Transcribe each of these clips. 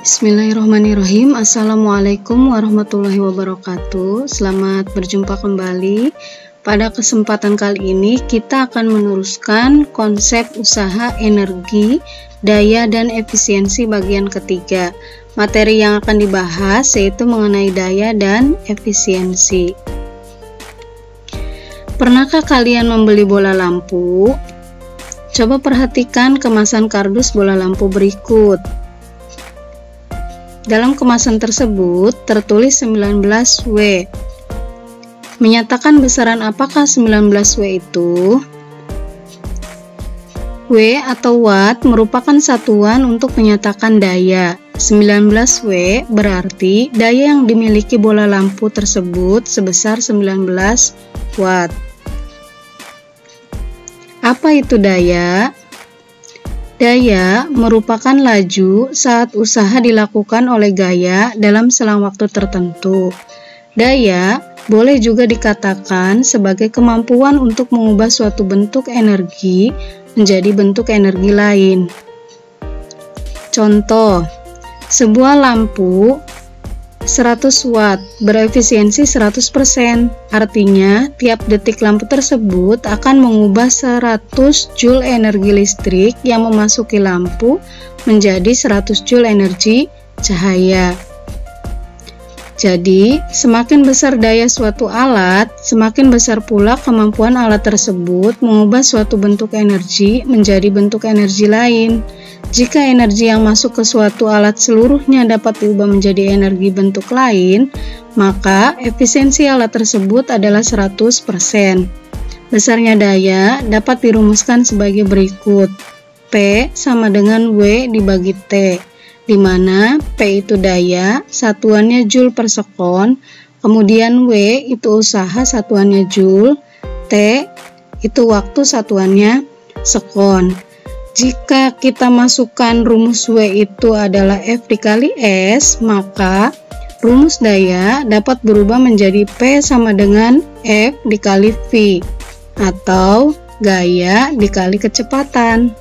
Bismillahirrahmanirrahim. Assalamualaikum warahmatullahi wabarakatuh. Selamat berjumpa kembali. Pada kesempatan kali ini kita akan meneruskan konsep usaha energi, daya, dan efisiensi bagian ketiga. Materi yang akan dibahas yaitu mengenai daya dan efisiensi. Pernahkah kalian membeli bola lampu? Coba perhatikan kemasan kardus bola lampu berikut. Dalam kemasan tersebut tertulis 19W. Menyatakan besaran apakah 19W itu? W atau watt merupakan satuan untuk menyatakan daya. 19W berarti daya yang dimiliki bola lampu tersebut sebesar 19 watt. Apa itu daya? Daya merupakan laju saat usaha dilakukan oleh gaya dalam selang waktu tertentu. Daya boleh juga dikatakan sebagai kemampuan untuk mengubah suatu bentuk energi menjadi bentuk energi lain. Contoh, sebuah lampu 100 watt berefisiensi 100%, artinya tiap detik lampu tersebut akan mengubah 100 joule energi listrik yang memasuki lampu menjadi 100 joule energi cahaya. Jadi, semakin besar daya suatu alat, semakin besar pula kemampuan alat tersebut mengubah suatu bentuk energi menjadi bentuk energi lain. Jika energi yang masuk ke suatu alat seluruhnya dapat diubah menjadi energi bentuk lain, maka efisiensi alat tersebut adalah 100%. Besarnya daya dapat dirumuskan sebagai berikut. P sama dengan W dibagi T, di mana P itu daya, satuannya joule per sekon, kemudian W itu usaha, satuannya joule, T itu waktu, satuannya sekon. Jika kita masukkan rumus W itu adalah F dikali S, maka rumus daya dapat berubah menjadi P sama dengan F dikali V, atau gaya dikali kecepatan.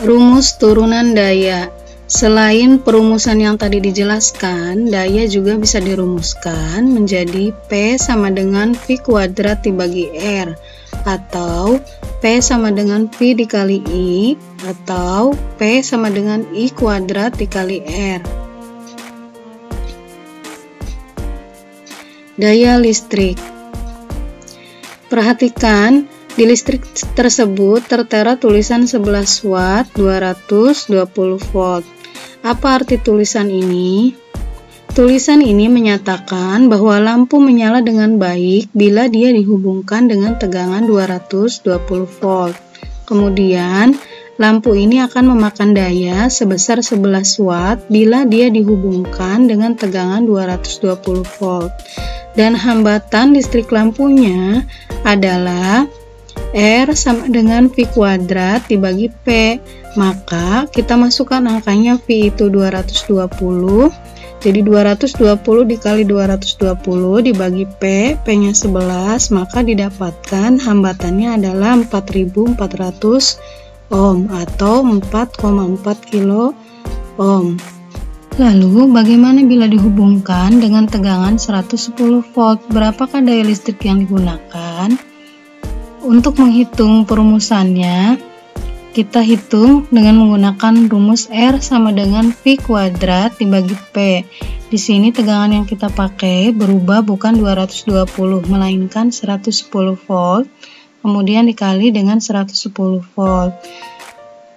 Rumus turunan daya. Selain perumusan yang tadi dijelaskan, daya juga bisa dirumuskan menjadi P sama dengan V kuadrat dibagi R, atau P sama dengan V dikali I, atau P sama dengan I kuadrat dikali R. Daya listrik. Perhatikan, di listrik tersebut tertera tulisan 11 watt 220 volt. Apa arti tulisan ini? Tulisan ini menyatakan bahwa lampu menyala dengan baik bila dia dihubungkan dengan tegangan 220 volt. Kemudian, lampu ini akan memakan daya sebesar 11 watt bila dia dihubungkan dengan tegangan 220 volt. Dan hambatan listrik lampunya adalah R sama dengan V kuadrat dibagi P. Maka kita masukkan angkanya V itu 220. Jadi 220 dikali 220 dibagi P, P-nya 11, maka didapatkan hambatannya adalah 4400 ohm atau 4,4 kilo ohm. Lalu bagaimana bila dihubungkan dengan tegangan 110 volt? Berapakah daya listrik yang digunakan? Untuk menghitung perumusannya, kita hitung dengan menggunakan rumus R sama dengan V kuadrat dibagi P. Di sini tegangan yang kita pakai berubah bukan 220, melainkan 110 volt, kemudian dikali dengan 110 volt.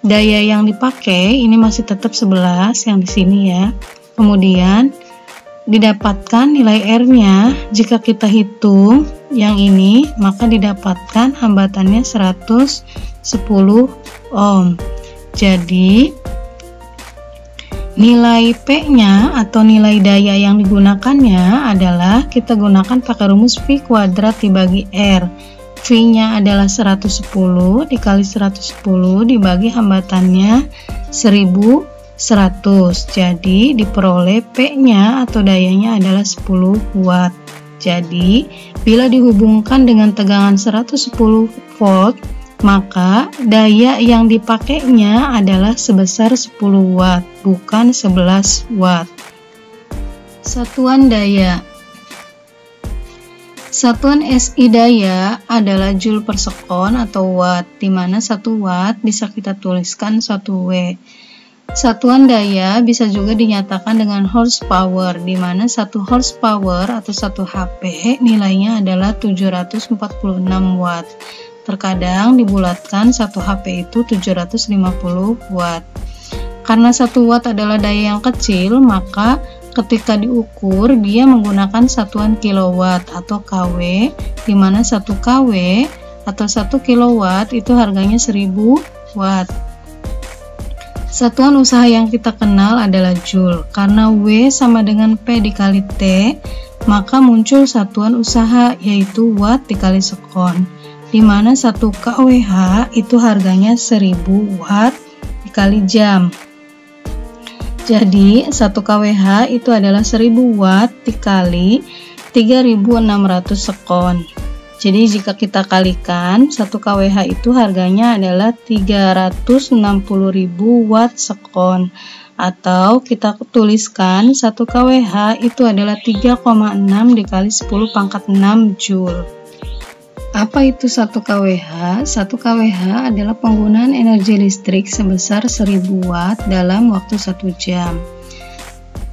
Daya yang dipakai ini masih tetap 11 yang di sini ya. Kemudian didapatkan nilai R-nya, jika kita hitung yang ini, maka didapatkan hambatannya 110 ohm. Jadi nilai P-nya atau nilai daya yang digunakannya adalah kita gunakan pakai rumus V kuadrat dibagi R. V-nya adalah 110 dikali 110 dibagi hambatannya 1100. Jadi diperoleh P-nya atau dayanya adalah 10 watt. Jadi bila dihubungkan dengan tegangan 110 volt, maka daya yang dipakainya adalah sebesar 10 watt, bukan 11 watt. Satuan daya. Satuan SI daya adalah joule per sekon atau watt, di mana 1 watt bisa kita tuliskan 1 W. Satuan daya bisa juga dinyatakan dengan horsepower, di mana 1 horsepower atau 1 HP nilainya adalah 746 watt. Terkadang dibulatkan 1 HP itu 750 watt. Karena 1 watt adalah daya yang kecil, maka ketika diukur dia menggunakan satuan kilowatt atau kW, di mana 1 kW atau 1 kilowatt itu harganya 1000 watt. Satuan usaha yang kita kenal adalah joule. Karena W sama dengan P dikali T, maka muncul satuan usaha yaitu watt dikali sekon, di mana 1 kWh itu harganya 1000 watt dikali jam. Jadi 1 kWh itu adalah 1000 watt dikali 3600 sekon. Jadi jika kita kalikan 1 kWh itu harganya adalah 360.000 watt sekon, atau kita tuliskan 1 kWh itu adalah 3,6 dikali 10 pangkat 6 joule. Apa itu 1 kWh? 1 kWh adalah penggunaan energi listrik sebesar 1000 watt dalam waktu 1 jam.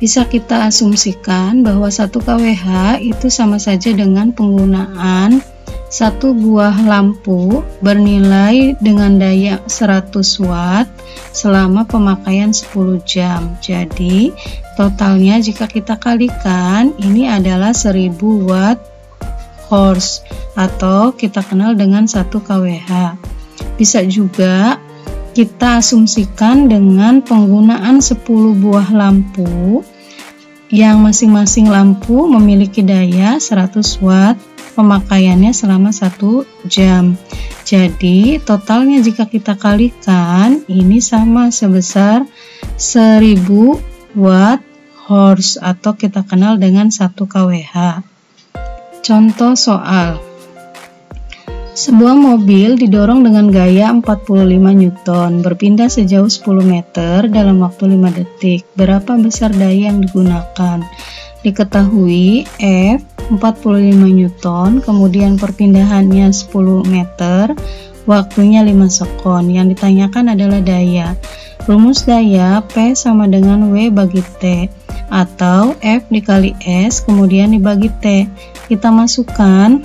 Bisa kita asumsikan bahwa 1 kWh itu sama saja dengan penggunaan 1 buah lampu bernilai dengan daya 100 watt selama pemakaian 10 jam. Jadi totalnya jika kita kalikan ini adalah 1000 watt horse, atau kita kenal dengan 1 kWh. Bisa juga kita asumsikan dengan penggunaan 10 buah lampu yang masing-masing lampu memiliki daya 100 watt, pemakaiannya selama 1 jam. Jadi totalnya jika kita kalikan ini sama sebesar 1000 watt horse, atau kita kenal dengan 1 kWh. Contoh soal. Sebuah mobil didorong dengan gaya 45 Newton, berpindah sejauh 10 meter dalam waktu 5 detik. Berapa besar daya yang digunakan? Diketahui F 45 Newton, kemudian perpindahannya 10 meter, waktunya 5 sekon. Yang ditanyakan adalah daya. Rumus daya P sama dengan W bagi T, atau F dikali S kemudian dibagi T. Kita masukkan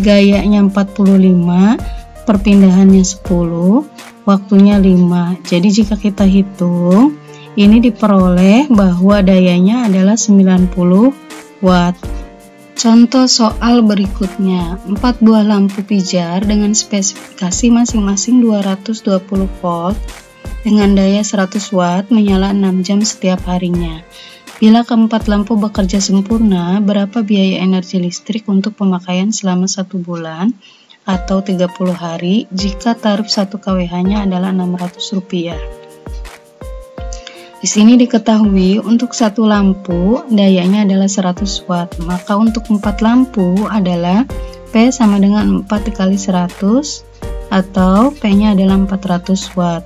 gayanya 45, perpindahannya 10, waktunya 5. Jadi jika kita hitung, ini diperoleh bahwa dayanya adalah 90 watt. Contoh soal berikutnya, 4 buah lampu pijar dengan spesifikasi masing-masing 220 volt dengan daya 100 watt menyala 6 jam setiap harinya. Bila keempat lampu bekerja sempurna, berapa biaya energi listrik untuk pemakaian selama 1 bulan atau 30 hari jika tarif 1 kWh-nya adalah Rp600? Di sini diketahui untuk 1 lampu dayanya adalah 100 watt, maka untuk 4 lampu adalah P sama dengan 4 dikali 100, atau P-nya adalah 400 watt.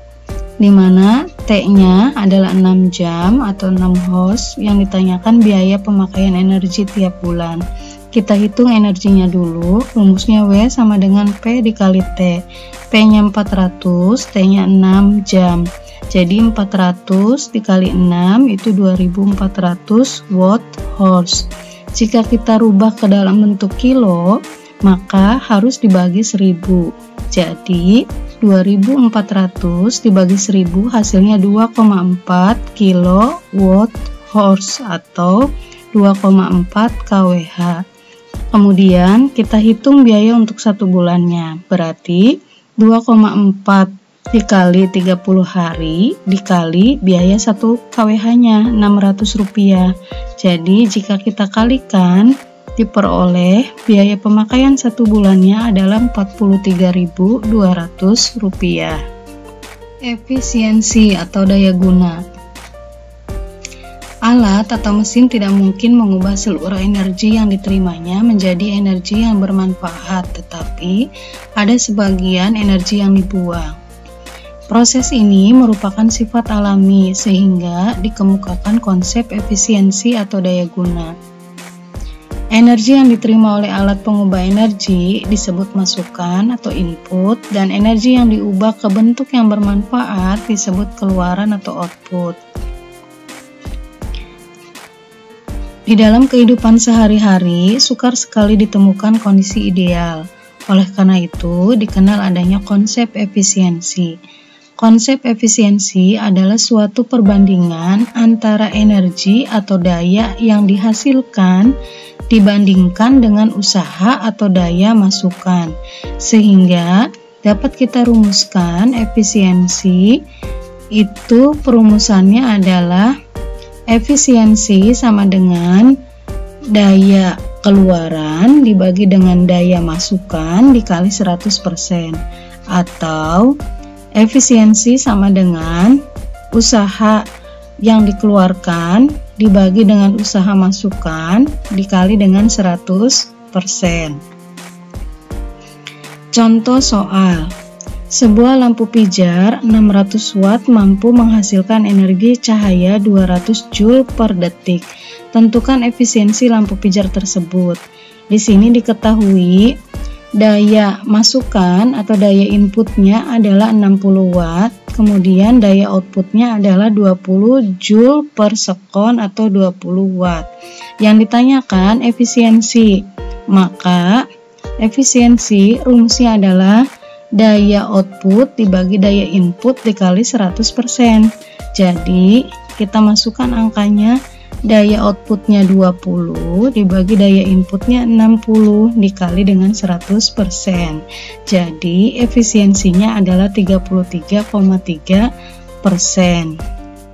Di mana T-nya adalah 6 jam atau 6 hours. Yang ditanyakan biaya pemakaian energi tiap bulan. Kita hitung energinya dulu. Rumusnya W sama dengan P dikali T. P-nya 400, T-nya 6 jam. Jadi 400 dikali 6 itu 2400 watt hours. Jika kita rubah ke dalam bentuk kilo, maka harus dibagi 1000. Jadi 2400 dibagi 1000 hasilnya 2,4 kilowatt hours atau 2,4 kWh. Kemudian kita hitung biaya untuk 1 bulannya. Berarti 2,4 dikali 30 hari dikali biaya 1 kWh-nya Rp600. Jadi jika kita kalikan diperoleh biaya pemakaian 1 bulannya adalah Rp43.200. Efisiensi atau daya guna. Alat atau mesin tidak mungkin mengubah seluruh energi yang diterimanya menjadi energi yang bermanfaat, tetapi ada sebagian energi yang dibuang. Proses ini merupakan sifat alami sehingga dikemukakan konsep efisiensi atau daya guna. Energi yang diterima oleh alat pengubah energi disebut masukan atau input, dan energi yang diubah ke bentuk yang bermanfaat disebut keluaran atau output. Di dalam kehidupan sehari-hari, sukar sekali ditemukan kondisi ideal. Oleh karena itu, dikenal adanya konsep efisiensi. Konsep efisiensi adalah suatu perbandingan antara energi atau daya yang dihasilkan dibandingkan dengan usaha atau daya masukan. Sehingga dapat kita rumuskan efisiensi itu perumusannya adalah efisiensi sama dengan daya keluaran dibagi dengan daya masukan dikali 100%, atau efisiensi sama dengan usaha yang dikeluarkan dibagi dengan usaha masukan dikali dengan 100%. Contoh soal. Sebuah lampu pijar 600 watt mampu menghasilkan energi cahaya 200 joule per detik. Tentukan efisiensi lampu pijar tersebut. Di sini diketahui daya masukan atau daya inputnya adalah 60 watt, kemudian daya outputnya adalah 20 joule per sekon atau 20 watt. Yang ditanyakan efisiensi, maka efisiensi rumusnya adalah daya output dibagi daya input dikali 100%. Jadi kita masukkan angkanya, daya outputnya 20 dibagi daya inputnya 60 dikali dengan 100%. Jadi efisiensinya adalah 33,3%.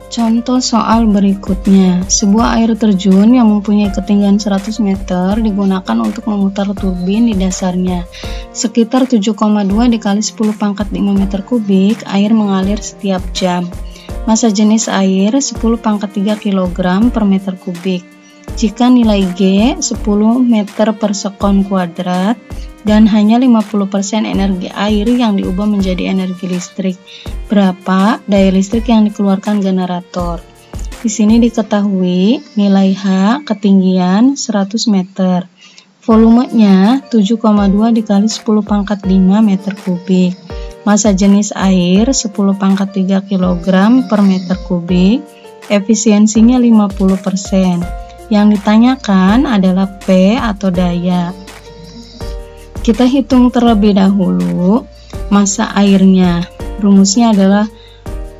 Contoh soal berikutnya. Sebuah air terjun yang mempunyai ketinggian 100 meter digunakan untuk memutar turbin di dasarnya. Sekitar 7,2 dikali 10 pangkat 5 meter kubik air mengalir setiap jam. Massa jenis air 10 pangkat 3 kg per meter kubik. Jika nilai G 10 meter per sekon kuadrat dan hanya 50% energi air yang diubah menjadi energi listrik, berapa daya listrik yang dikeluarkan generator? Di sini diketahui nilai H ketinggian 100 meter. Volumenya 7,2 dikali 10 pangkat 5 meter kubik. Massa jenis air 10 pangkat 3 kg per meter kubik. Efisiensinya 50%. Yang ditanyakan adalah P atau daya. Kita hitung terlebih dahulu massa airnya. Rumusnya adalah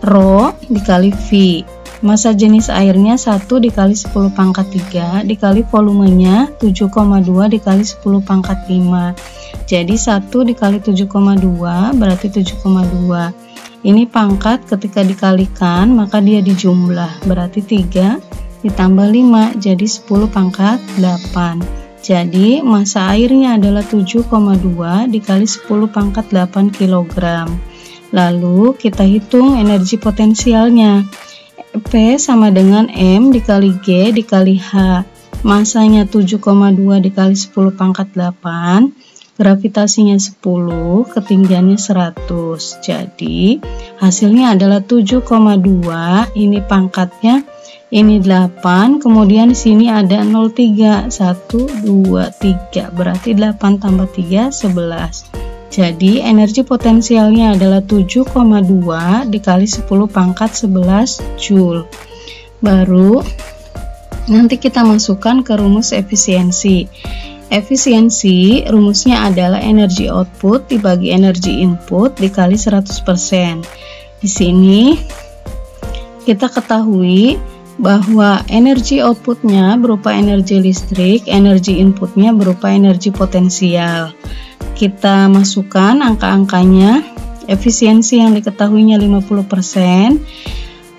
Rho dikali V. Massa jenis airnya 1 dikali 10 pangkat 3 dikali volumenya 7,2 dikali 10 pangkat 5. Jadi 1 dikali 7,2 berarti 7,2. Ini pangkat ketika dikalikan maka dia dijumlah, berarti 3 ditambah 5 jadi 10 pangkat 8. Jadi massa airnya adalah 7,2 dikali 10 pangkat 8 kg. Lalu kita hitung energi potensialnya. P sama dengan M dikali G dikali H. Massanya 7,2 dikali 10 pangkat 8. Gravitasinya 10, ketinggiannya 100. Jadi hasilnya adalah 7,2. Ini pangkatnya. Ini 8, kemudian di sini ada 0,3, 1, 2, 3, berarti 8 tambah 3, 11. Jadi energi potensialnya adalah 7,2 dikali 10 pangkat 11 Joule. Baru nanti kita masukkan ke rumus efisiensi. Efisiensi rumusnya adalah energi output dibagi energi input dikali 100%. Di sini kita ketahui bahwa energi outputnya berupa energi listrik, energi inputnya berupa energi potensial. Kita masukkan angka-angkanya. Efisiensi yang diketahuinya 50%,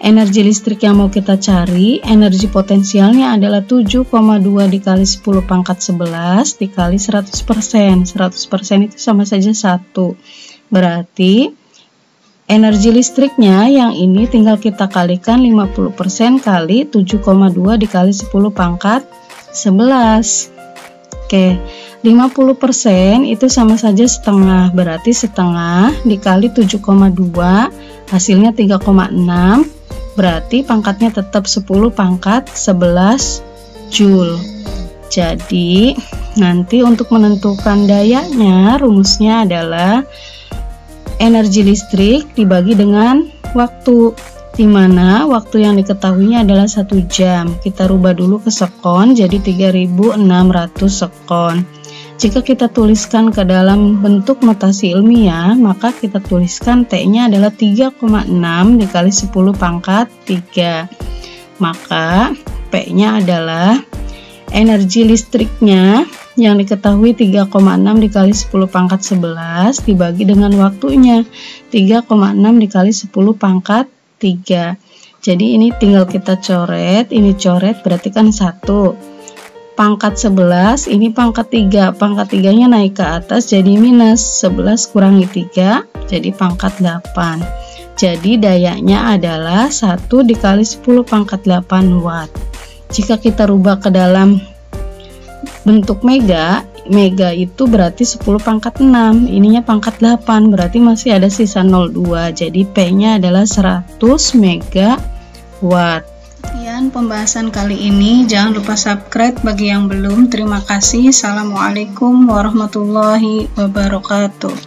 energi listrik yang mau kita cari, energi potensialnya adalah 7,2 dikali 10 pangkat 11 dikali 100%. 100% itu sama saja 1. Berarti Energi listriknya yang ini tinggal kita kalikan 50% kali 7,2 dikali 10 pangkat 11. Oke, 50% itu sama saja setengah, berarti setengah dikali 7,2 hasilnya 3,6, berarti pangkatnya tetap 10 pangkat 11 Joule. Jadi nanti untuk menentukan dayanya rumusnya adalah energi listrik dibagi dengan waktu, di mana waktu yang diketahuinya adalah 1 jam. Kita rubah dulu ke sekon, jadi 3600 sekon. Jika kita tuliskan ke dalam bentuk notasi ilmiah, maka kita tuliskan T-nya adalah 3,6 dikali 10 pangkat 3. Maka P-nya adalah energi listriknya yang diketahui 3,6 dikali 10 pangkat 11 dibagi dengan waktunya 3,6 dikali 10 pangkat 3. Jadi ini tinggal kita coret, ini coret berarti kan 1. Pangkat 11, ini pangkat 3. Pangkat 3-nya naik ke atas jadi minus. 11 kurangi 3 jadi pangkat 8. Jadi dayanya adalah 1 dikali 10 pangkat 8 watt. Jika kita rubah ke dalam bentuk mega itu berarti 10 pangkat 6, ininya pangkat 8, berarti masih ada sisa 0,2. Jadi P-nya adalah 100 megawatt. Sekian pembahasan kali ini, jangan lupa subscribe bagi yang belum. Terima kasih. Assalamualaikum warahmatullahi wabarakatuh.